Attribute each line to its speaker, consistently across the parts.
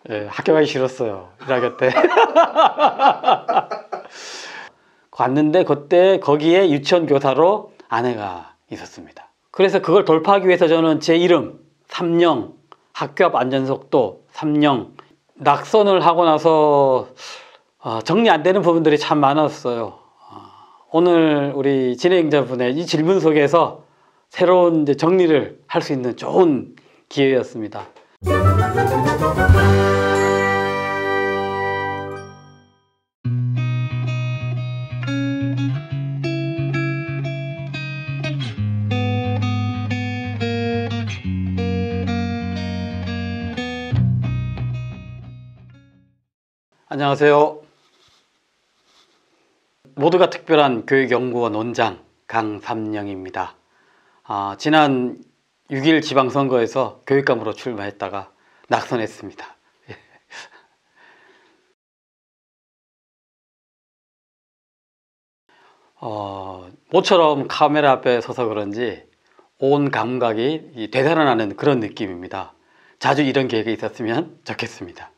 Speaker 1: 예, 학교 가기 싫었어요. 1학년 때. 갔는데 그때 거기에 유치원 교사로 아내가 있었습니다. 그래서 그걸 돌파하기 위해서 저는 제 이름 삼영, 학교 앞 안전속도 삼영, 낙선을 하고 나서 정리 안 되는 부분들이 참 많았어요. 오늘 우리 진행자분의 이 질문 속에서 새로운 이제 정리를 할 수 있는 좋은 기회였습니다. 안녕하세요. 모두가 특별한 교육연구원 원장 강삼영입니다. 지난 6.1 지방선거에서 교육감으로 출마했다가 낙선했습니다. 모처럼 카메라 앞에 서서 그런지 온 감각이 되살아나는 그런 느낌입니다. 자주 이런 계획이 있었으면 좋겠습니다.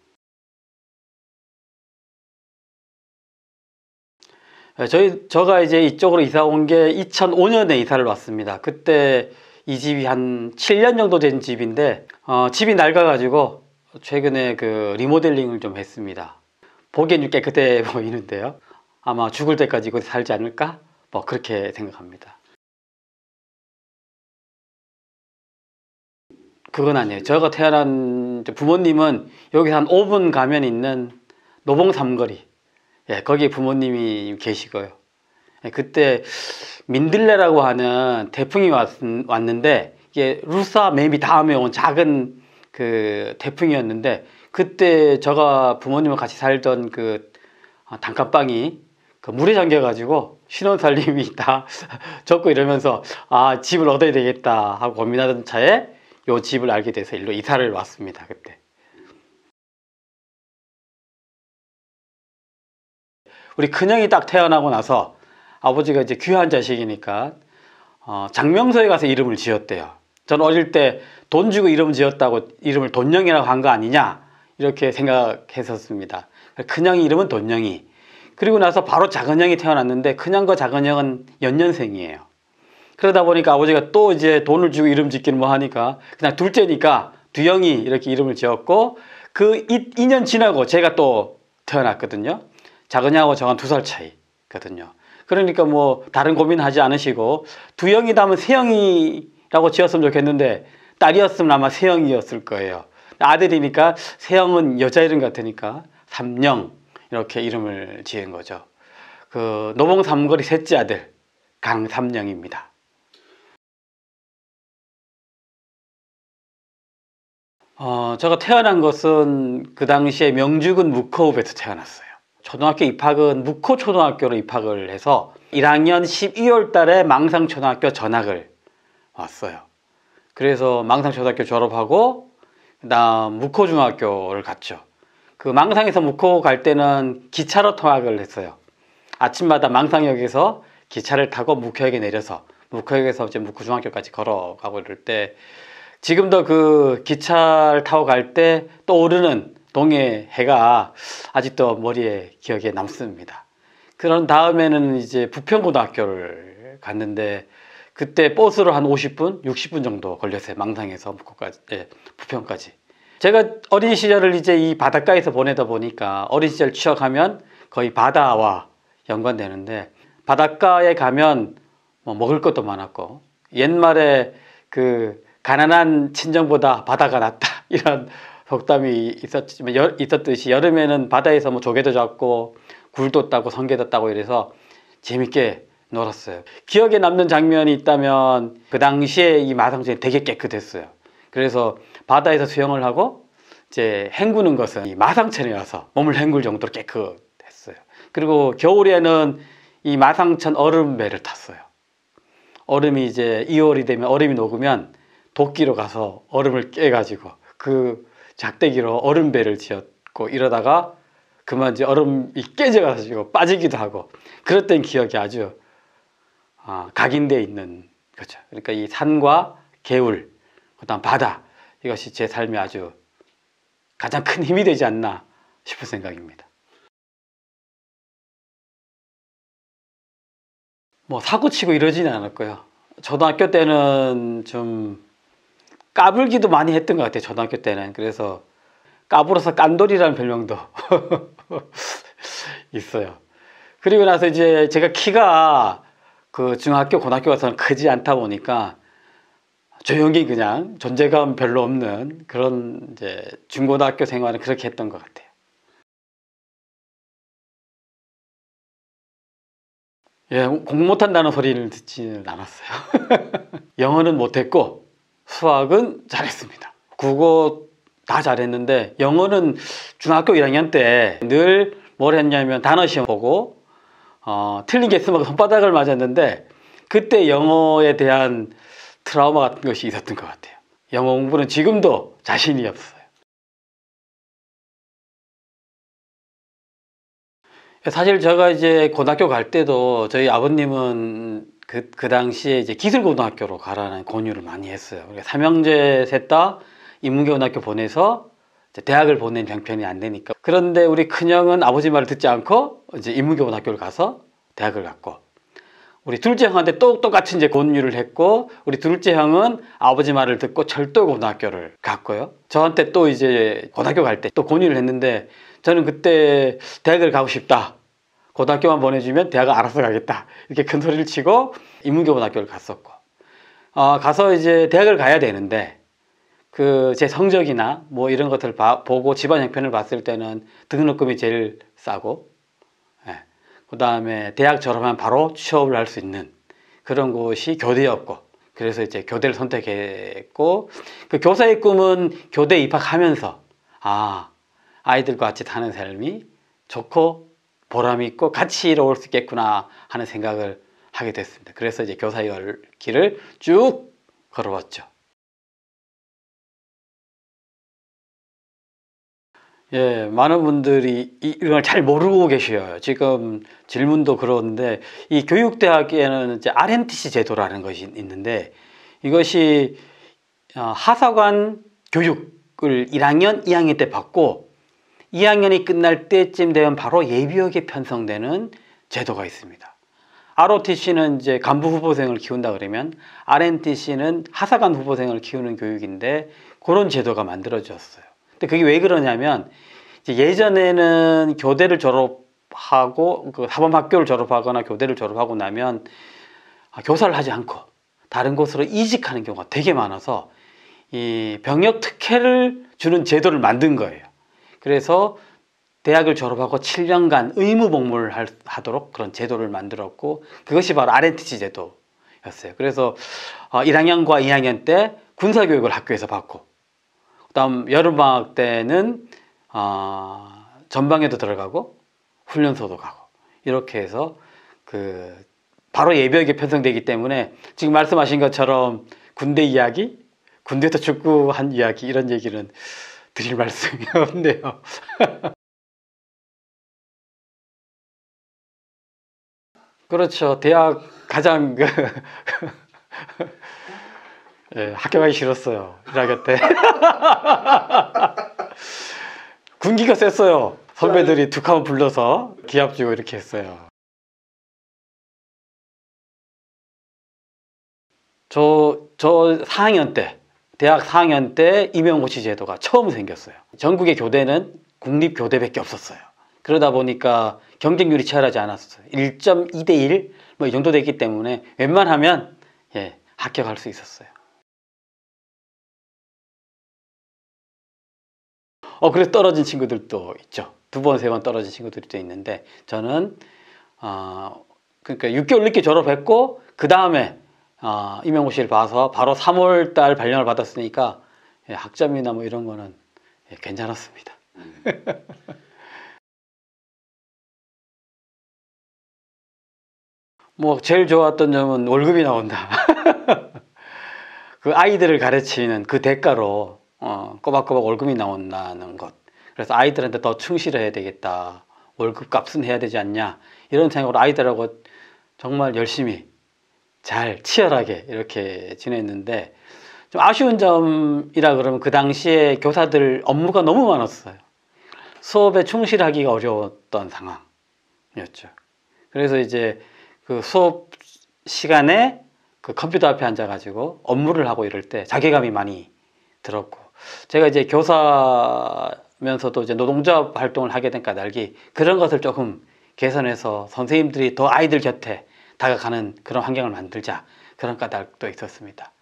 Speaker 1: 제가 이제 이쪽으로 이사 온 게 2005년에 이사를 왔습니다. 그때 이 집이 한 7년 정도 된 집인데 집이 낡아가지고 최근에 그 리모델링을 좀 했습니다. 보기엔 깨끗해 보이는데요. 아마 죽을 때까지 이곳에 살지 않을까? 뭐 그렇게 생각합니다. 그건 아니에요. 제가 태어난 부모님은 여기서 한 5분 가면 있는 노봉 삼거리, 거기에 부모님이 계시고요. 그때 민들레라고 하는 태풍이 왔는데 이게 루사 매미 다음에 온 작은 그 태풍이었는데 그때 제가 부모님과 같이 살던 그 단칸방이 그 물에 잠겨가지고 신혼살림이 다 젖고 이러면서 집을 얻어야 되겠다 하고 고민하던 차에 요 집을 알게 돼서 일로 이사를 왔습니다. 그때 우리 큰형이 딱 태어나고 나서 아버지가 이제 귀한 자식이니까 장명소에 가서 이름을 지었대요. 전 어릴 때 돈 주고 이름 지었다고 이름을 돈영이라고 한 거 아니냐 이렇게 생각했었습니다. 큰형이 이름은 돈영이. 그리고 나서 바로 작은형이 태어났는데 큰형과 작은형은 연년생이에요. 그러다 보니까 아버지가 또 이제 돈을 주고 이름 짓기는 뭐 하니까 그냥 둘째니까 두영이 이렇게 이름을 지었고 그 2년 지나고 제가 또 태어났거든요. 작은형하고 저랑 2살 차이거든요. 그러니까 뭐 다른 고민하지 않으시고 두영이다 하면 세영이라고 지었으면 좋겠는데 딸이었으면 아마 세영이었을 거예요. 아들이니까 세영은 여자 이름 같으니까 삼영 이렇게 이름을 지은 거죠. 그 노봉 삼거리 셋째 아들 강삼영입니다. 제가 태어난 것은 그 당시에 명주군 묵호읍에서 태어났어요. 초등학교 입학은 묵호초등학교로 입학을 해서 1학년 12월 달에 망상초등학교 전학을 왔어요. 그래서 망상초등학교 졸업하고 그다음 묵호중학교를 갔죠. 그 망상에서 묵호 갈 때는 기차로 통학을 했어요. 아침마다 망상역에서 기차를 타고 묵호역에 내려서 묵호역에서 이제 묵호중학교까지 걸어가고 이럴 때 지금도 그 기차를 타고 갈 때 떠오르는 동해 해가 아직도 머리에 기억에 남습니다. 그런 다음에는 이제 부평고등학교를 갔는데 그때 버스로 한 50분, 60분 정도 걸렸어요. 망상에서 부평까지. 제가 어린 시절을 이제 이 바닷가에서 보내다 보니까 어린 시절 추억하면 거의 바다와 연관되는데 바닷가에 가면 뭐 먹을 것도 많았고 옛말에 그 가난한 친정보다 바다가 낫다 이런 속담이 있었듯이 여름에는 바다에서 뭐 조개도 잡고 굴도 따고 성게도 따고 이래서 재밌게 놀았어요. 기억에 남는 장면이 있다면 그 당시에 이 마산천이 되게 깨끗했어요. 그래서 바다에서 수영을 하고 이제 헹구는 것은 이 마상천에 와서 몸을 헹굴 정도로 깨끗했어요. 그리고 겨울에는 이 마상천 얼음배를 탔어요. 얼음이 이제 2월이 되면 얼음이 녹으면 도끼로 가서 얼음을 깨가지고 그 작대기로 얼음배를 지었고 이러다가 그만 이제 얼음이 깨져가지고 빠지기도 하고 그랬던 기억이 아주 각인되어 있는 거죠. 그러니까 이 산과 개울, 그다음 바다 이것이 제 삶에 아주 가장 큰 힘이 되지 않나 싶은 생각입니다. 뭐 사고치고 이러지는 않았고요. 초등학교 때는 좀 까불기도 많이 했던 것 같아요. 초등학교 때는. 그래서 까불어서 깐돌이라는 별명도 있어요. 그리고 나서 이제 제가 키가 그 중학교, 고등학교 가서는 크지 않다 보니까 조용히 그냥 존재감 별로 없는 그런 이제 중고등학교 생활을 그렇게 했던 것 같아요. 예, 공부 못한다는 소리를 듣지는 않았어요. 영어는 못했고 수학은 잘했습니다. 국어 다 잘했는데 영어는 중학교 1학년 때 늘 뭘 했냐면 단어 시험 보고 틀린 게 있으면 손바닥을 맞았는데 그때 영어에 대한 트라우마 같은 것이 있었던 것 같아요. 영어 공부는 지금도 자신이 없어요. 사실 제가 이제 고등학교 갈 때도 저희 아버님은 그 당시에 이제 기술고등학교로 가라는 권유를 많이 했어요. 삼형제 셋 다 인문계고등학교 보내서 이제 대학을 보낸 형편이 안 되니까. 그런데 우리 큰형은 아버지 말을 듣지 않고 이제 인문계고등학교를 가서 대학을 갔고, 우리 둘째 형한테 똑같이 이제 권유를 했고, 우리 둘째 형은 아버지 말을 듣고 철도고등학교를 갔고요. 저한테 또 이제 고등학교 갈 때 또 권유를 했는데 저는 그때 대학을 가고 싶다. 고등학교만 보내주면 대학을 알아서 가겠다. 이렇게 큰 소리를 치고 인문계고등학교를 갔었고, 가서 이제 대학을 가야 되는데 그 제 성적이나 뭐 이런 것들 보고 집안 형편을 봤을 때는 등록금이 제일 싸고, 예. 그 다음에 대학 졸업하면 바로 취업을 할 수 있는 그런 곳이 교대였고, 그래서 이제 교대를 선택했고, 그 교사의 꿈은 교대 입학하면서 아이들과 같이 사는 삶이 좋고 보람 있고 같이 이뤄올 수 있겠구나 하는 생각을 하게 됐습니다. 그래서 이제 교사의 길을 쭉 걸어왔죠. 예, 많은 분들이 이런 걸 잘 모르고 계셔요. 지금 질문도 그러는데, 이 교육대학에는 이제 RNTC 제도라는 것이 있는데, 이것이 하사관 교육을 1학년, 2학년 때 받고 2학년이 끝날 때쯤 되면 바로 예비역에 편성되는 제도가 있습니다. ROTC는 이제 간부 후보생을 키운다 그러면 RNTC는 하사관 후보생을 키우는 교육인데, 그런 제도가 만들어졌어요. 근데 그게 왜 그러냐면, 이제 예전에는 교대를 졸업하고 그 사범학교를 졸업하거나 교대를 졸업하고 나면 교사를 하지 않고 다른 곳으로 이직하는 경우가 되게 많아서 이 병역 특혜를 주는 제도를 만든 거예요. 그래서 대학을 졸업하고 7년간 의무 복무를 하도록 그런 제도를 만들었고, 그것이 바로 RNTC 제도였어요. 그래서 1학년과 2학년 때 군사교육을 학교에서 받고, 그다음 여름방학 때는 전방에도 들어가고 훈련소도 가고, 이렇게 해서 그 바로 예비역에 편성되기 때문에 지금 말씀하신 것처럼 군대 이야기, 군대에서 축구한 이야기, 이런 얘기는 드릴 말씀이 없네요. 그렇죠. 대학 가장 예, 학교 가기 싫었어요. 1학년 때. 군기가 셌어요. 선배들이 툭 하면 불러서 기합 주고 이렇게 했어요. 저 4학년 때, 대학 4학년 때 임용고시 제도가 처음 생겼어요. 전국의 교대는 국립교대밖에 없었어요. 그러다 보니까 경쟁률이 치열하지 않았어요. 1.2대 1 뭐 이 정도 됐기 때문에 웬만하면 합격할 수 있었어요. 그래서 떨어진 친구들도 있죠. 2번, 3번 떨어진 친구들도 있는데, 저는 그러니까 6개월 늦게 졸업했고 그 다음에 임용고시를 봐서 바로 3월 달 발령을 받았으니까 학점이나 뭐 이런 거는 괜찮았습니다. 뭐 제일 좋았던 점은 월급이 나온다. 그 아이들을 가르치는 그 대가로 꼬박꼬박 월급이 나온다는 것. 그래서 아이들한테 더 충실해야 되겠다, 월급 값은 해야 되지 않냐, 이런 생각으로 아이들하고 정말 열심히 잘 치열하게 이렇게 지냈는데, 좀 아쉬운 점이라 그러면 그 당시에 교사들 업무가 너무 많았어요. 수업에 충실하기가 어려웠던 상황이었죠. 그래서 이제 그 수업 시간에 그 컴퓨터 앞에 앉아가지고 업무를 하고 이럴 때 자괴감이 많이 들었고, 제가 이제 교사면서도 이제 노동조합 활동을 하게 된 까닭이 그런 것을 조금 개선해서 선생님들이 더 아이들 곁에 다가가는 그런 환경을 만들자, 그런 까닭도 있었습니다.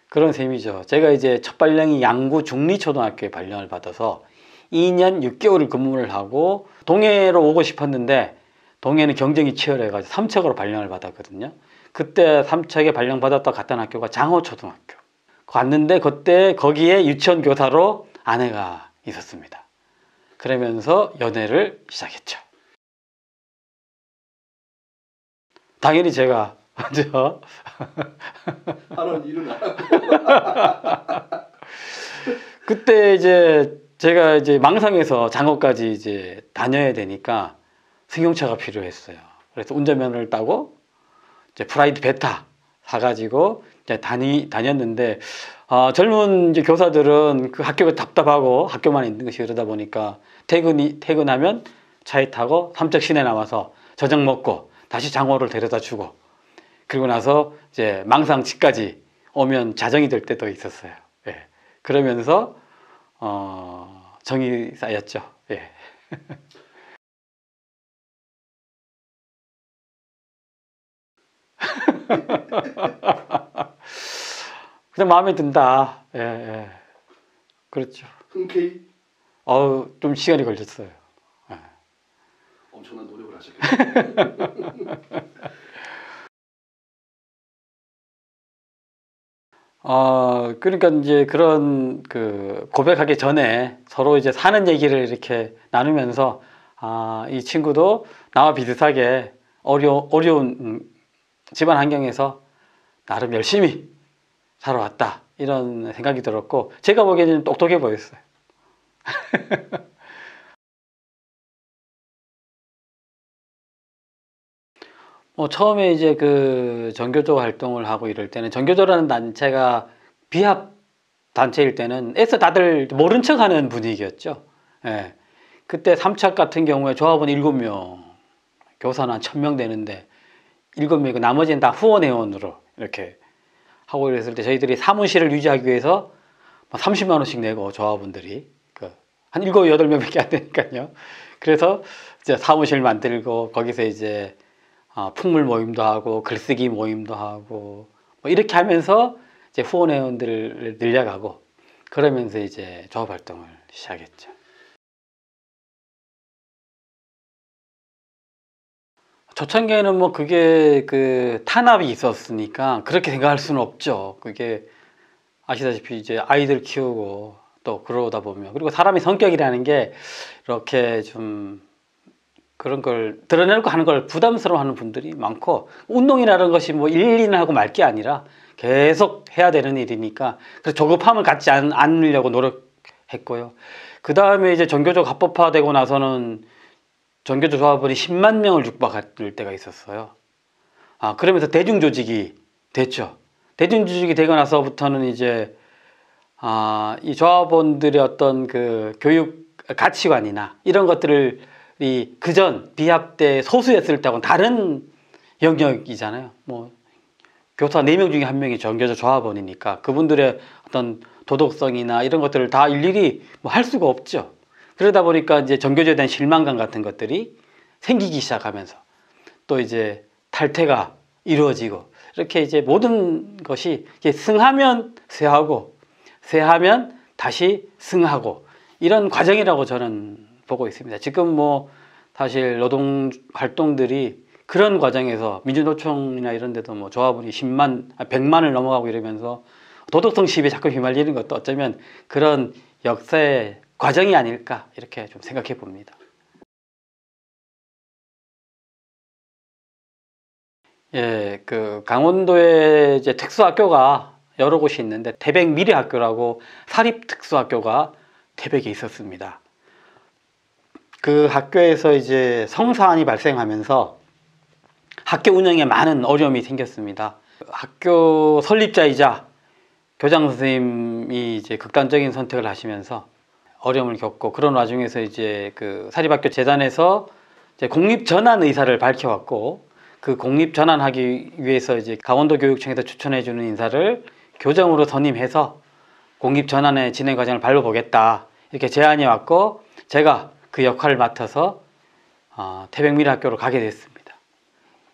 Speaker 1: 그런 셈이죠. 제가 이제 첫 발령이 양구 중리초등학교에 발령을 받아서 2년 6개월을 근무를 하고 동해로 오고 싶었는데 동해는 경쟁이 치열해가지고 삼척으로 발령을 받았거든요. 그때 삼척에 발령받았다 갔던 학교가 장호초등학교 갔는데, 그때 거기에 유치원 교사로 아내가 있었습니다. 그러면서 연애를 시작했죠. 당연히 제가 먼저
Speaker 2: 하는 일은 안 하고.
Speaker 1: 그때 이제 제가 이제 망상에서 장호까지 이제 다녀야 되니까 승용차가 필요했어요. 그래서 운전면허를 따고 이제 프라이드 베타 사가지고 이제 다녔는데, 젊은 이제 교사들은 그 학교가 답답하고 학교만 있는 것이 그러다 보니까 퇴근하면 차에 타고 삼척 시내 나와서 저녁 먹고 다시 장호를 데려다 주고, 그리고 나서 이제 망상 집까지 오면 자정이 될 때도 있었어요. 예. 그러면서 정이 쌓였죠. 예. 그냥 마음에 든다. 예, 예. 그렇죠.
Speaker 2: 흔쾌히
Speaker 1: 좀 시간이 걸렸어요. 예.
Speaker 2: 엄청난 노력을 하셨겠네요.
Speaker 1: 그러니까 이제 그런 그 고백하기 전에 서로 이제 사는 얘기를 이렇게 나누면서, 이 친구도 나와 비슷하게 어려운 집안 환경에서 나름 열심히 살아왔다, 이런 생각이 들었고, 제가 보기에는 똑똑해 보였어요. 처음에 이제 그 전교조 활동을 하고 이럴 때는, 전교조라는 단체가 비합 단체일 때는 애써 다들 모른 척 하는 분위기였죠. 예. 그때 삼척 같은 경우에 조합원 7명, 교사는 한 1000명 되는데 7명이고 나머지는 다 후원회원으로 이렇게 하고 이랬을 때, 저희들이 사무실을 유지하기 위해서 30만 원씩 내고, 조합원들이 한 7, 8명밖에 안 되니까요. 그래서 이제 사무실 만들고 거기서 이제 풍물 모임도 하고 글쓰기 모임도 하고 뭐 이렇게 하면서 이제 후원회원들을 늘려가고, 그러면서 이제 조합 활동을 시작했죠. 초창기에는 뭐 그게 그 탄압이 있었으니까 그렇게 생각할 수는 없죠. 그게 아시다시피 이제 아이들 키우고 또 그러다 보면, 그리고 사람의 성격이라는 게 이렇게 좀 그런 걸 드러내고 하는 걸 부담스러워하는 분들이 많고, 운동이라는 것이 뭐 1, 2년 하고 말 게 아니라 계속 해야 되는 일이니까, 그래서 조급함을 갖지 않으려고 노력했고요. 그 다음에 이제 전교조 합법화되고 나서는 전교조 조합원이 10만 명을 육박할 때가 있었어요. 그러면서 대중조직이 됐죠. 대중조직이 되고 나서부터는 이제 이 조합원들의 어떤 그 교육 가치관이나 이런 것들을 그전 비합 때 소수였을 때하고는 다른 영역이잖아요. 뭐 교사 4명 중에 1명이 전교조 조합원이니까 그분들의 어떤 도덕성이나 이런 것들을 다 일일이 뭐 할 수가 없죠. 그러다 보니까 이제 전교조에 대한 실망감 같은 것들이 생기기 시작하면서 또 이제 탈퇴가 이루어지고, 이렇게 이제 모든 것이 이제 승하면 쇠하고 쇠하면 다시 승하고, 이런 과정이라고 저는 보고 있습니다. 지금 뭐 사실 노동 활동들이 그런 과정에서 민주노총이나 이런 데도 뭐 조합원이 100만을 넘어가고 이러면서 도덕성 시비에 자꾸 휘말리는 것도 어쩌면 그런 역사의 과정이 아닐까, 이렇게 좀 생각해 봅니다. 예, 그 강원도에 이제 특수학교가 여러 곳이 있는데 태백 미래학교라고 사립특수학교가 태백에 있었습니다. 그 학교에서 이제 성사안이 발생하면서 학교 운영에 많은 어려움이 생겼습니다. 학교 설립자이자 교장 선생님이 이제 극단적인 선택을 하시면서 어려움을 겪고, 그런 와중에서 이제 그 사립학교 재단에서 이제 공립 전환 의사를 밝혀왔고, 그 공립 전환하기 위해서 이제 강원도 교육청에서 추천해주는 인사를 교정으로 선임해서 공립 전환의 진행 과정을 밟아보겠다, 이렇게 제안이 왔고, 제가 그 역할을 맡아서 태백미래학교로 가게 됐습니다.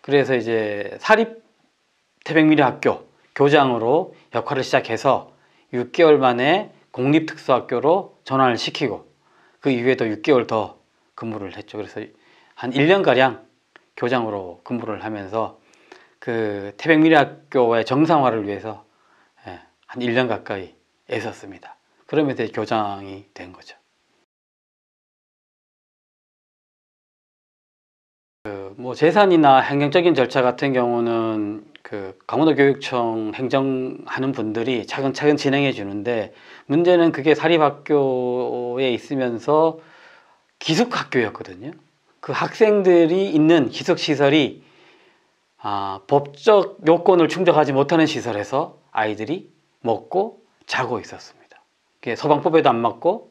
Speaker 1: 그래서 이제 사립 태백미래학교 교장으로 역할을 시작해서 6개월 만에 공립특수학교로 전환을 시키고, 그 이후에도 6개월 더 근무를 했죠. 그래서 한 1년가량 교장으로 근무를 하면서 그 태백미래학교의 정상화를 위해서 한 1년 가까이 애썼습니다. 그러면서 교장이 된 거죠. 뭐 재산이나 행정적인 절차 같은 경우는 그 강원도 교육청 행정하는 분들이 차근차근 진행해 주는데, 문제는 그게 사립학교에 있으면서 기숙학교였거든요. 그 학생들이 있는 기숙시설이 법적 요건을 충족하지 못하는 시설에서 아이들이 먹고 자고 있었습니다. 그게 소방법에도 안 맞고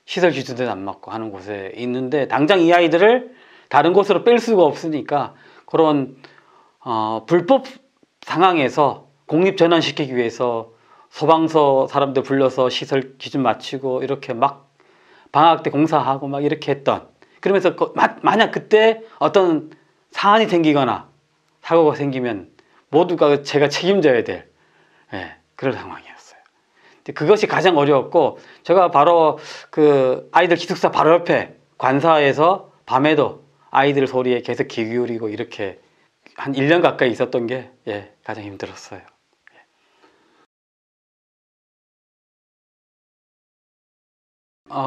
Speaker 1: 시설 기준에도 안 맞고 하는 곳에 있는데, 당장 이 아이들을 다른 곳으로 뺄 수가 없으니까 그런 불법 상황에서 공립 전환시키기 위해서 소방서 사람들 불러서 시설 기준 맞추고 이렇게 막 방학 때 공사하고 막 이렇게 했던, 그러면서 만약 그때 어떤 사안이 생기거나 사고가 생기면 모두가 제가 책임져야 될 그런 상황이었어요. 그것이 가장 어려웠고, 제가 바로 그 아이들 기숙사 바로 옆에 관사에서 밤에도 아이들 소리에 계속 귀 기울이고 이렇게 한 1년 가까이 있었던 게 가장 힘들었어요.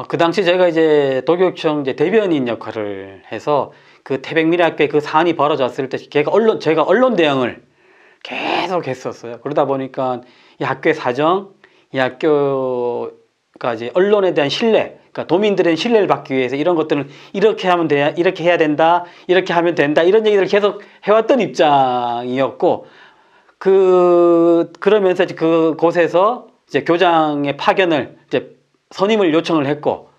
Speaker 1: 그 당시 제가 이제 도교육청 이제 대변인 역할을 해서 그 태백미래학교에 그 사안이 벌어졌을 때 제가 언론 대응을 계속 했었어요. 그러다 보니까 이 학교의 사정, 이 학교가 이제 언론에 대한 신뢰, 그러니까 도민들의 신뢰를 받기 위해서 이런 것들을 이렇게 하면 돼, 이렇게 해야 된다, 이렇게 하면 된다, 이런 얘기를 계속 해왔던 입장이었고, 그러면서 그 곳에서 이제 교장의 파견을 이제 선임을 요청을 했고,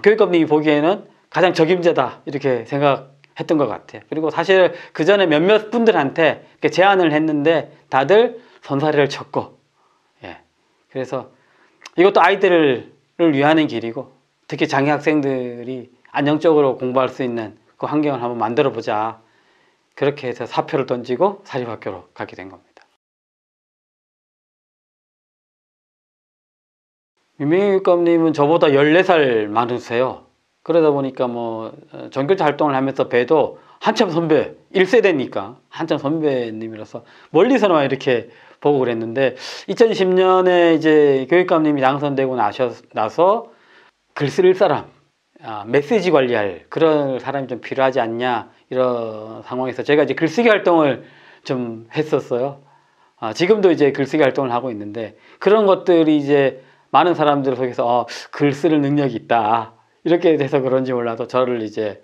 Speaker 1: 교육감님이 보기에는 가장 적임자다 이렇게 생각했던 것 같아요. 그리고 사실 그 전에 몇몇 분들한테 제안을 했는데 다들 손사래를 쳤고, 그래서 이것도 아이들을 위하는 길이고, 특히 장애 학생들이 안정적으로 공부할 수 있는 그 환경을 한번 만들어 보자, 그렇게 해서 사표를 던지고 사립학교로 가게 된 겁니다. 민명교육감님은 저보다 14살 많으세요. 그러다 보니까 뭐 전교조 활동을 하면서 봬도 한참 선배, 1세대니까 한참 선배님이라서 멀리서나 이렇게 보고 그랬는데, 2010년에 이제 교육감님이 당선되고 나서 글 쓸 사람, 메시지 관리할 그런 사람이 좀 필요하지 않냐, 이런 상황에서 제가 이제 글쓰기 활동을 좀 했었어요. 지금도 이제 글쓰기 활동을 하고 있는데, 그런 것들이 이제 많은 사람들 속에서 글 쓸 능력이 있다, 이렇게 돼서 그런지 몰라도 저를 이제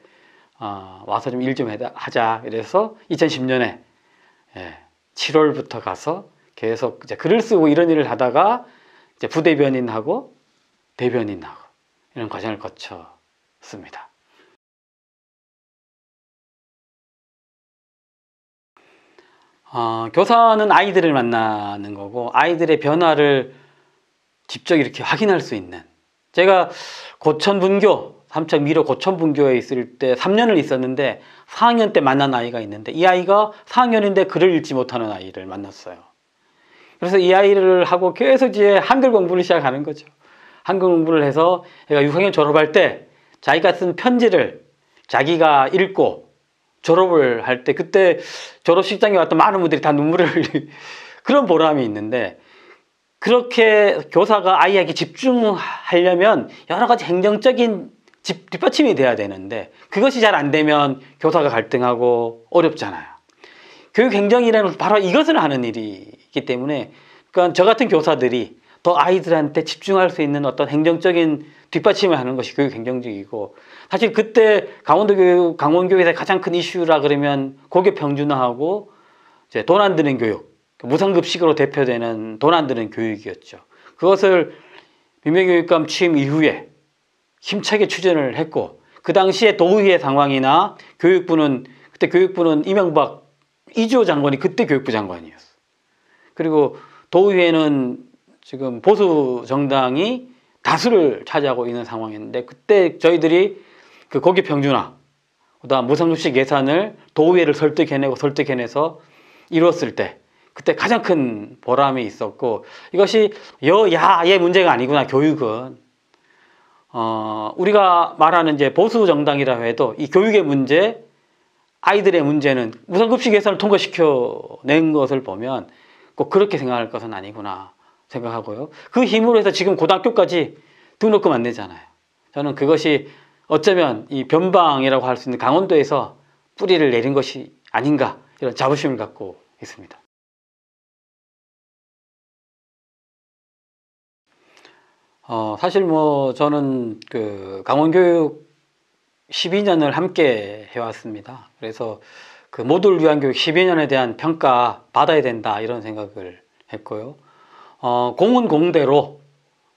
Speaker 1: 와서 좀 일 좀 하자, 이래서 2010년에 7월부터 가서 계속 이제 글을 쓰고 이런 일을 하다가 이제 부대변인하고 대변인하고 이런 과정을 거쳤습니다. 교사는 아이들을 만나는 거고, 아이들의 변화를 직접 이렇게 확인할 수 있는, 제가 고천분교, 삼척 미로 고천분교에 있을 때 3년을 있었는데 4학년 때 만난 아이가 있는데, 이 아이가 4학년인데 글을 읽지 못하는 아이를 만났어요. 그래서 이 아이를 하고 계속 이제 한글 공부를 시작하는 거죠. 한글 공부를 해서 얘가 6학년 졸업할 때 자기가 쓴 편지를 자기가 읽고 졸업을 할 때, 그때 졸업식장에 왔던 많은 분들이 다 눈물을 흘리는 그런 보람이 있는데, 그렇게 교사가 아이에게 집중하려면 여러 가지 행정적인 뒷받침이 돼야 되는데, 그것이 잘 안 되면 교사가 갈등하고 어렵잖아요. 교육행정이라는 것은 바로 이것을 하는 일이기 때문에, 그러니까 저 같은 교사들이 더 아이들한테 집중할 수 있는 어떤 행정적인 뒷받침을 하는 것이 교육 행정직이고, 사실 그때 강원교육에서 가장 큰 이슈라 그러면 고교 평준화하고 이제 돈 안 드는 교육, 무상급식으로 대표되는 돈 안 드는 교육이었죠. 그것을 민변교육감 취임 이후에 힘차게 추진을 했고, 그 당시에 도의회 상황이나 그때 교육부는 이명박 이주호 장관이 그때 교육부 장관이었어. 그리고 도의회는 지금 보수 정당이 다수를 차지하고 있는 상황이었는데, 그때 저희들이 그 고교 평준화, 그다음 무상급식 예산을 도의회를 설득해내서 이뤘을 때, 그때 가장 큰 보람이 있었고, 이것이 여야의 문제가 아니구나. 교육은 우리가 말하는 이제 보수 정당이라 해도 이 교육의 문제, 아이들의 문제는 무상급식 예산을 통과시켜낸 것을 보면 꼭 그렇게 생각할 것은 아니구나 생각하고요. 그 힘으로 해서 지금 고등학교까지 등록금 안 내잖아요. 저는 그것이 어쩌면 이 변방이라고 할 수 있는 강원도에서 뿌리를 내린 것이 아닌가, 이런 자부심을 갖고 있습니다. 사실 뭐 저는 그 강원교육 12년을 함께 해왔습니다. 그래서 그 모두를 위한 교육 12년에 대한 평가 받아야 된다, 이런 생각을 했고요. 공은 공대로,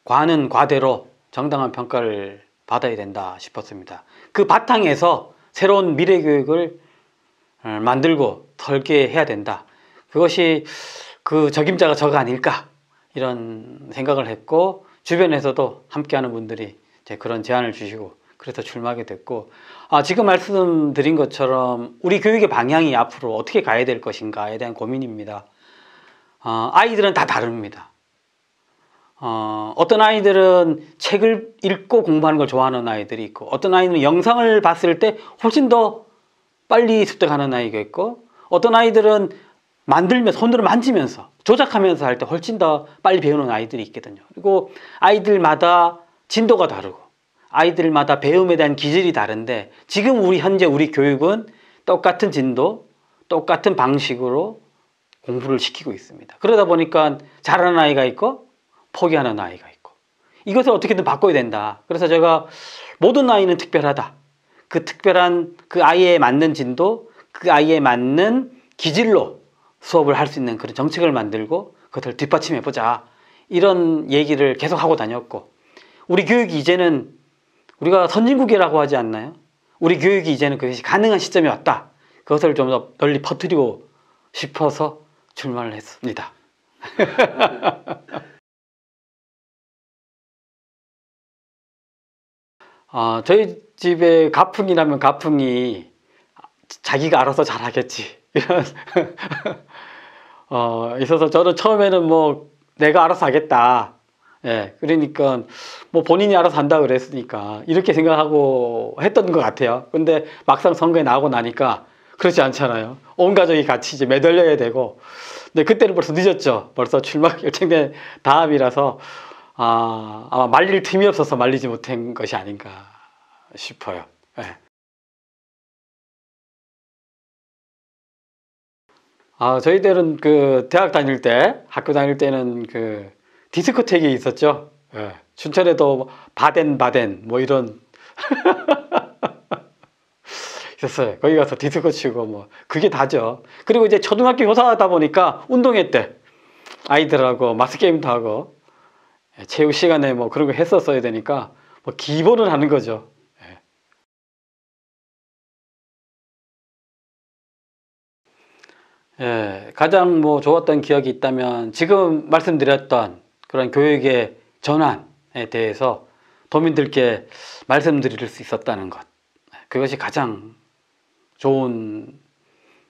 Speaker 1: 과는 과대로 정당한 평가를 받아야 된다 싶었습니다. 그 바탕에서 새로운 미래 교육을 만들고 설계해야 된다. 그것이 그 적임자가 저가 아닐까, 이런 생각을 했고, 주변에서도 함께하는 분들이 이제 그런 제안을 주시고, 그래서 출마하게 됐고, 지금 말씀드린 것처럼 우리 교육의 방향이 앞으로 어떻게 가야 될 것인가에 대한 고민입니다. 아이들은 다 다릅니다. 어떤 아이들은 책을 읽고 공부하는 걸 좋아하는 아이들이 있고, 어떤 아이는 영상을 봤을 때 훨씬 더 빨리 습득하는 아이가 있고, 어떤 아이들은 손으로 만지면서 조작하면서 할 때 훨씬 더 빨리 배우는 아이들이 있거든요. 그리고 아이들마다 진도가 다르고 아이들마다 배움에 대한 기질이 다른데, 지금 현재 우리 교육은 똑같은 진도, 똑같은 방식으로 공부를 시키고 있습니다. 그러다 보니까 잘하는 아이가 있고 포기하는 아이가 있고, 이것을 어떻게든 바꿔야 된다. 그래서 제가 모든 아이는 특별하다, 그 특별한 그 아이에 맞는 진도, 그 아이에 맞는 기질로 수업을 할 수 있는 그런 정책을 만들고 그것을 뒷받침해보자, 이런 얘기를 계속 하고 다녔고, 우리 교육이 이제는, 우리가 선진국이라고 하지 않나요? 우리 교육이 이제는 그것이 가능한 시점이 왔다, 그것을 좀 더 널리 퍼뜨리고 싶어서 출마를 했습니다. 저희 집에 가풍이라면 가풍이 자기가 알아서 잘하겠지, 이런 있어서 저는 처음에는 뭐 내가 알아서 하겠다, 예, 그러니까 뭐 본인이 알아서 한다 그랬으니까 이렇게 생각하고 했던 것 같아요. 근데 막상 선거에 나오고 나니까 그렇지 않잖아요. 온 가족이 같이 이제 매달려야 되고, 근데 그때는 벌써 늦었죠. 벌써 출마 결정된 다음이라서 아마 말릴 틈이 없어서 말리지 못한 것이 아닌가 싶어요. 예. 저희들은 그 대학 다닐 때, 학교 다닐 때는 그 디스코텍이 있었죠. 예. 춘천에도 바덴 뭐 이런 있었어요. 거기 가서 디스코 치고 뭐 그게 다죠. 그리고 이제 초등학교 교사하다 보니까 운동회 때 아이들하고 마스게임도 하고 체육 시간에 뭐 그런 거 했었어야 되니까 뭐 기본을 하는 거죠. 예, 가장 뭐 좋았던 기억이 있다면 지금 말씀드렸던 그런 교육의 전환에 대해서 도민들께 말씀드릴 수 있었다는 것, 그것이 가장 좋은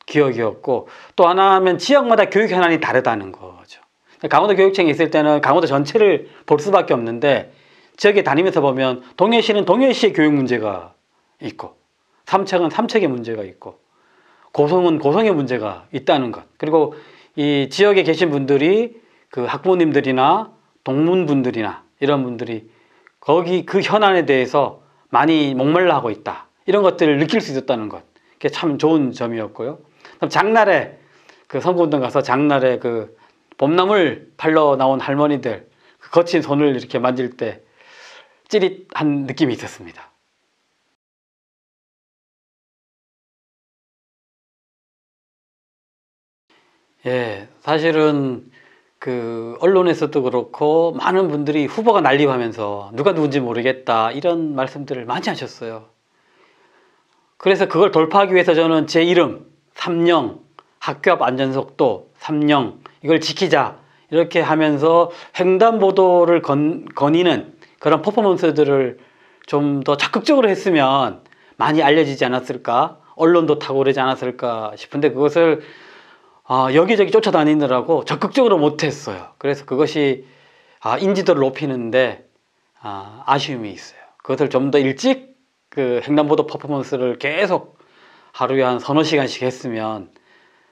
Speaker 1: 기억이었고, 또 하나 하면 지역마다 교육 현안이 다르다는 거죠. 강원도 교육청에 있을 때는 강원도 전체를 볼 수밖에 없는데, 지역에 다니면서 보면 동해시는 동해시의 교육 문제가 있고, 삼척은 삼척의 문제가 있고, 고성은 고성의 문제가 있다는 것, 그리고 이 지역에 계신 분들이 그 학부모님들이나 동문분들이나 이런 분들이 거기 그 현안에 대해서 많이 목말라 하고 있다, 이런 것들을 느낄 수 있었다는 것, 그게 참 좋은 점이었고요. 장날에 그 선거운동 가서 장날에 그 봄나물 팔러 나온 할머니들 그 거친 손을 이렇게 만질 때 찌릿한 느낌이 있었습니다. 예, 사실은 그 언론에서도 그렇고 많은 분들이 후보가 난립하면서 누가 누군지 모르겠다 이런 말씀들을 많이 하셨어요. 그래서 그걸 돌파하기 위해서 저는 제 이름 3령, 학교 앞 안전속도 3령 이걸 지키자 이렇게 하면서 횡단보도를 거니는 그런 퍼포먼스들을 좀 더 적극적으로 했으면 많이 알려지지 않았을까, 언론도 타고 그러지 않았을까 싶은데 그것을 여기저기 쫓아다니느라고 적극적으로 못했어요. 그래서 그것이 인지도를 높이는데 아쉬움이 있어요. 그것을 좀 더 일찍 그 횡단보도 퍼포먼스를 계속 하루에 한 서너 시간씩 했으면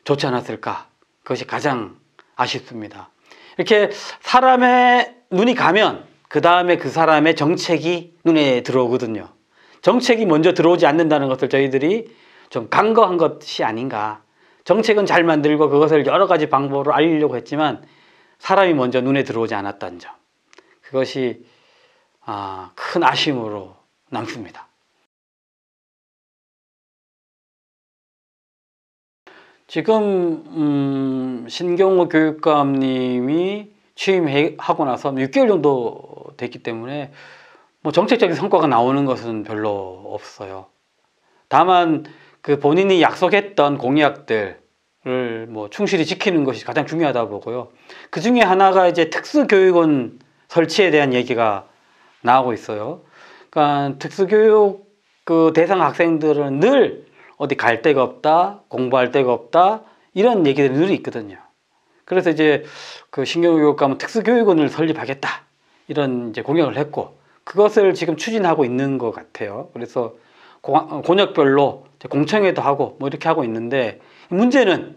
Speaker 1: 좋지 않았을까. 그것이 가장 아쉽습니다. 이렇게 사람의 눈이 가면 그 다음에 그 사람의 정책이 눈에 들어오거든요. 정책이 먼저 들어오지 않는다는 것을 저희들이 좀 간과한 것이 아닌가. 정책은 잘 만들고 그것을 여러 가지 방법으로 알리려고 했지만 사람이 먼저 눈에 들어오지 않았다는 점. 그것이 큰 아쉬움으로 남습니다. 지금 신경호 교육감님이 취임하고 나서 6개월 정도 됐기 때문에 뭐 정책적인 성과가 나오는 것은 별로 없어요. 다만 그 본인이 약속했던 공약들을 뭐 충실히 지키는 것이 가장 중요하다고 보고요. 그 중에 하나가 이제 특수교육원 설치에 대한 얘기가 나오고 있어요. 그러니까 특수교육 그 대상 학생들은 늘 어디 갈 데가 없다, 공부할 데가 없다 이런 얘기들이 늘 있거든요. 그래서 이제 그 신경호 교육감은 특수교육원을 설립하겠다 이런 이제 공약을 했고 그것을 지금 추진하고 있는 것 같아요. 그래서 곤역별로 공청회도 하고 뭐 이렇게 하고 있는데 문제는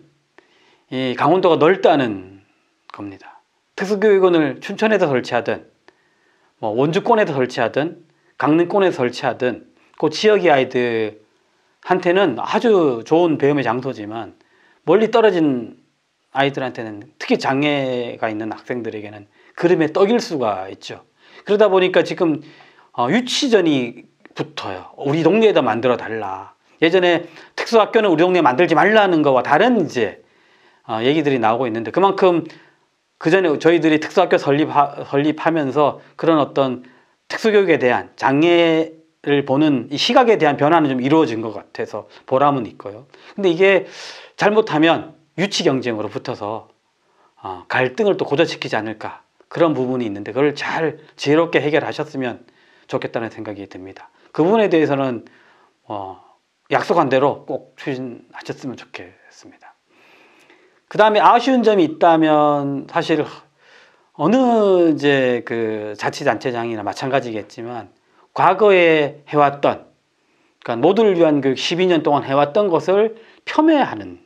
Speaker 1: 이 강원도가 넓다는 겁니다. 특수교육원을 춘천에도 설치하든 뭐 원주권에도 설치하든 강릉권에도 설치하든 그 지역의 아이들한테는 아주 좋은 배움의 장소지만 멀리 떨어진 아이들한테는 특히 장애가 있는 학생들에게는 그름에 떡일 수가 있죠. 그러다 보니까 지금 유치전이 붙어요. 우리 동네에다 만들어 달라. 예전에 특수학교는 우리 동네에 만들지 말라는 거와 다른 이제 얘기들이 나오고 있는데 그만큼 그 전에 저희들이 특수학교 설립하면서 그런 어떤 특수교육에 대한 장애를 보는 이 시각에 대한 변화는 좀 이루어진 것 같아서 보람은 있고요. 근데 이게 잘못하면 유치 경쟁으로 붙어서 갈등을 또 고조시키지 않을까 그런 부분이 있는데 그걸 잘 지혜롭게 해결하셨으면 좋겠다는 생각이 듭니다. 그 부분에 대해서는 약속한 대로 꼭 추진하셨으면 좋겠습니다. 그 다음에 아쉬운 점이 있다면 사실 어느 이제 그 자치단체장이나 마찬가지겠지만 과거에 해왔던 그러니까 모두를 위한 교육 12년 동안 해왔던 것을 폄훼하는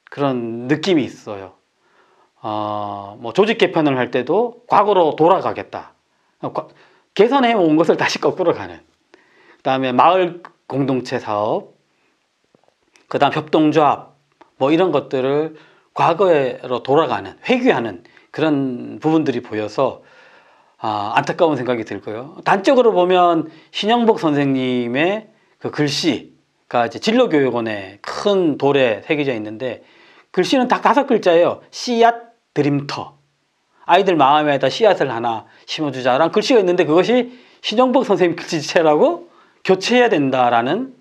Speaker 1: 그런 느낌이 있어요. 뭐 조직 개편을 할 때도 과거로 돌아가겠다. 개선해 온 것을 다시 거꾸로 가는. 그 다음에 마을 공동체 사업, 그 다음 협동조합, 뭐 이런 것들을 과거로 돌아가는, 회귀하는 그런 부분들이 보여서 안타까운 생각이 들고요. 단적으로 보면 신영복 선생님의 그 글씨가 이제 진로교육원에 큰 돌에 새겨져 있는데 글씨는 딱 5글자예요. 씨앗 드림터. 아이들 마음에다 씨앗을 하나 심어주자라는 글씨가 있는데 그것이 신영복 선생님 글씨체라고 교체해야 된다라는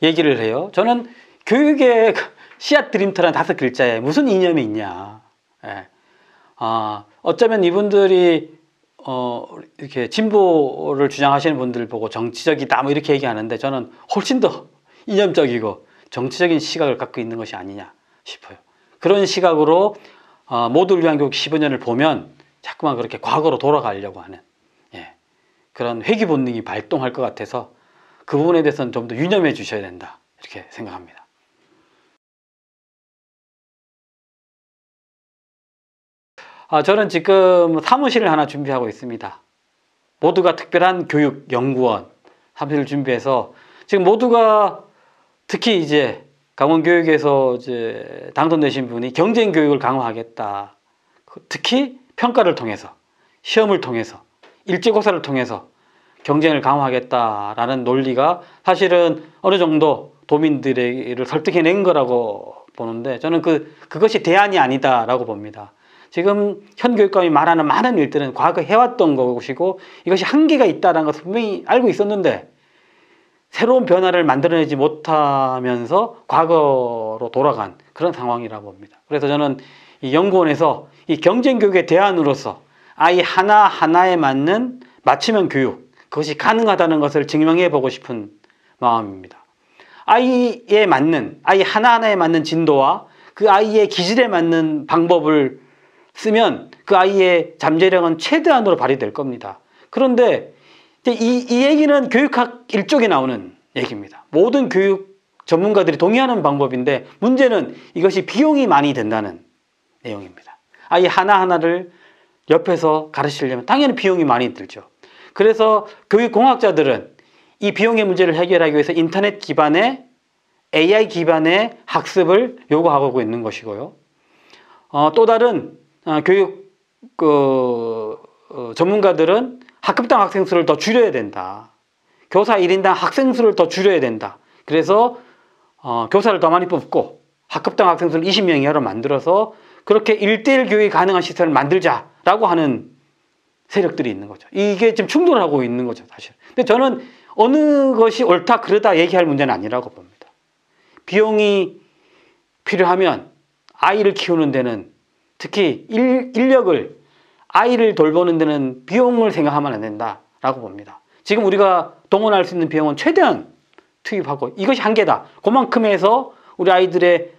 Speaker 1: 얘기를 해요. 저는 교육에 씨앗 드림터라는 5글자에 무슨 이념이 있냐. 예. 어쩌면 이분들이 이렇게 진보를 주장하시는 분들 보고 정치적이다 뭐 이렇게 얘기하는데 저는 훨씬 더 이념적이고 정치적인 시각을 갖고 있는 것이 아니냐 싶어요. 그런 시각으로 모두를 위한 교육 15년을 보면 자꾸만 그렇게 과거로 돌아가려고 하는 그런 회귀 본능이 발동할 것 같아서 그 부분에 대해서는 좀 더 유념해 주셔야 된다 이렇게 생각합니다. 저는 지금 사무실을 하나 준비하고 있습니다. 모두가 특별한 교육 연구원 사무실을 준비해서 지금 모두가 특히 이제 강원교육에서 이제 당선되신 분이 경쟁 교육을 강화하겠다. 특히 평가를 통해서 시험을 통해서 일제고사를 통해서 경쟁을 강화하겠다라는 논리가 사실은 어느 정도 도민들을 설득해낸 거라고 보는데, 저는 그것이 대안이 아니다라고 봅니다. 지금 현 교육감이 말하는 많은 일들은 과거 해왔던 것이고 이것이 한계가 있다는 것을 분명히 알고 있었는데 새로운 변화를 만들어내지 못하면서 과거로 돌아간 그런 상황이라고 봅니다. 그래서 저는 이 연구원에서 이 경쟁교육의 대안으로서 아이 하나하나에 맞는 맞춤형 교육, 그것이 가능하다는 것을 증명해 보고 싶은 마음입니다. 아이에 맞는, 아이 하나하나에 맞는 진도와 그 아이의 기질에 맞는 방법을 쓰면 그 아이의 잠재력은 최대한으로 발휘될 겁니다. 그런데 이 얘기는 교육학 일쪽에 나오는 얘기입니다. 모든 교육 전문가들이 동의하는 방법인데 문제는 이것이 비용이 많이 든다는 내용입니다. 아이 하나하나를 옆에서 가르치려면 당연히 비용이 많이 들죠. 그래서 교육공학자들은 이 비용의 문제를 해결하기 위해서 인터넷 기반의 AI 기반의 학습을 요구하고 있는 것이고요. 또 다른 교육 전문가들은 학급당 학생 수를 더 줄여야 된다. 교사 1인당 학생 수를 더 줄여야 된다. 그래서 교사를 더 많이 뽑고 학급당 학생 수를 20명 이하로 만들어서 그렇게 1:1 교육이 가능한 시스템을 만들자라고 하는 세력들이 있는 거죠. 이게 지금 충돌하고 있는 거죠, 사실. 근데 저는 어느 것이 옳다 그르다 얘기할 문제는 아니라고 봅니다. 비용이 필요하면 아이를 키우는 데는, 특히 인력을, 아이를 돌보는 데는 비용을 생각하면 안 된다라고 봅니다. 지금 우리가 동원할 수 있는 비용은 최대한 투입하고 이것이 한계다. 그만큼 해서 우리 아이들의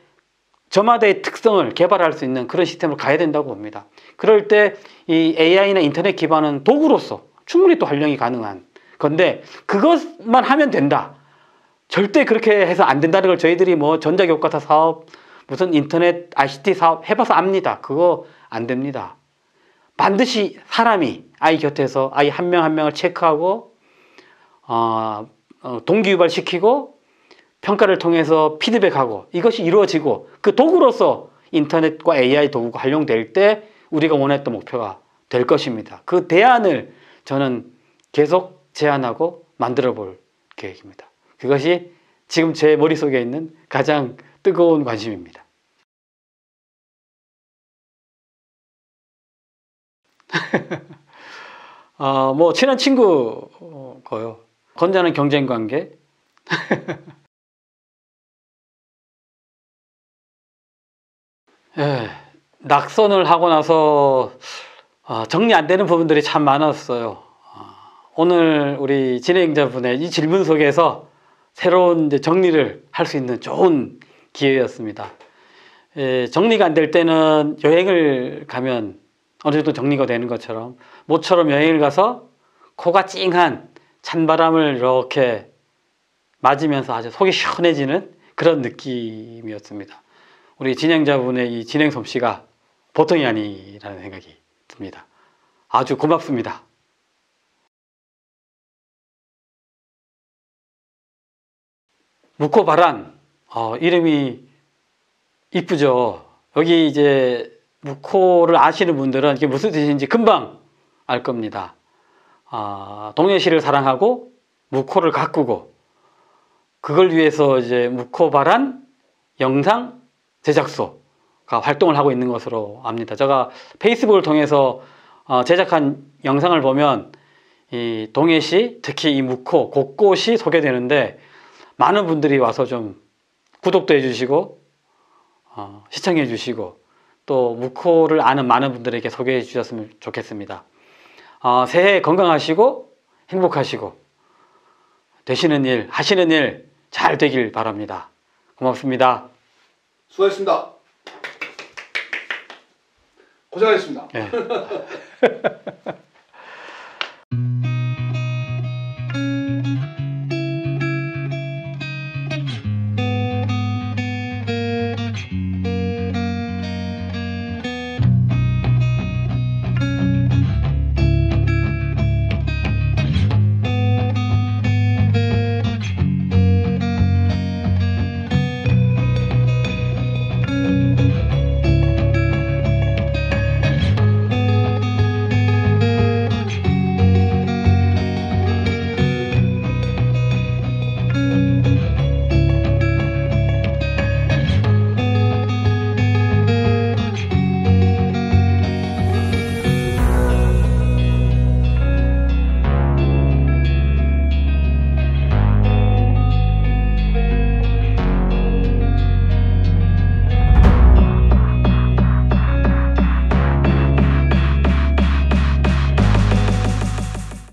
Speaker 1: 저마다의 특성을 개발할 수 있는 그런 시스템으로 가야 된다고 봅니다. 그럴 때 이 AI나 인터넷 기반은 도구로서 충분히 또 활용이 가능한 건데 그것만 하면 된다. 절대 그렇게 해서 안 된다는 걸 저희들이 뭐 전자교과서 사업, 무슨 인터넷 ICT 사업 해봐서 압니다. 그거 안 됩니다. 반드시 사람이 아이 곁에서 아이 한 명 한 명을 체크하고 동기유발시키고 평가를 통해서 피드백하고 이것이 이루어지고 그 도구로서 인터넷과 AI 도구가 활용될 때 우리가 원했던 목표가 될 것입니다. 그 대안을 저는 계속 제안하고 만들어 볼 계획입니다. 그것이 지금 제 머릿속에 있는 가장 뜨거운 관심입니다. 뭐 친한 친구고요. 건전한 경쟁 관계. 예, 낙선을 하고 나서 정리 안 되는 부분들이 참 많았어요. 오늘 우리 진행자분의 이 질문 속에서 새로운 이제 정리를 할 수 있는 좋은 기회였습니다. 예, 정리가 안 될 때는 여행을 가면 어느 정도 정리가 되는 것처럼 모처럼 여행을 가서 코가 찡한 찬바람을 이렇게 맞으면서 아주 속이 시원해지는 그런 느낌이었습니다. 우리 진행자분의 이 진행 솜씨가 보통이 아니라는 생각이 듭니다. 아주 고맙습니다. 묵코바란, 이름이 이쁘죠. 여기 이제 묵코를 아시는 분들은 이게 무슨 뜻인지 금방 알 겁니다. 동해시를 사랑하고 묵코를 가꾸고 그걸 위해서 이제 묵코바란 영상 제작소가 활동을 하고 있는 것으로 압니다. 제가 페이스북을 통해서 제작한 영상을 보면 이 동해시, 특히 이 묵코 곳곳이 소개되는데 많은 분들이 와서 좀 구독도 해주시고 시청해 주시고 또 묵코를 아는 많은 분들에게 소개해 주셨으면 좋겠습니다. 새해 건강하시고 행복하시고 되시는 일, 하시는 일 잘 되길 바랍니다. 고맙습니다.
Speaker 2: 수고하셨습니다. 고생하셨습니다.
Speaker 1: 네.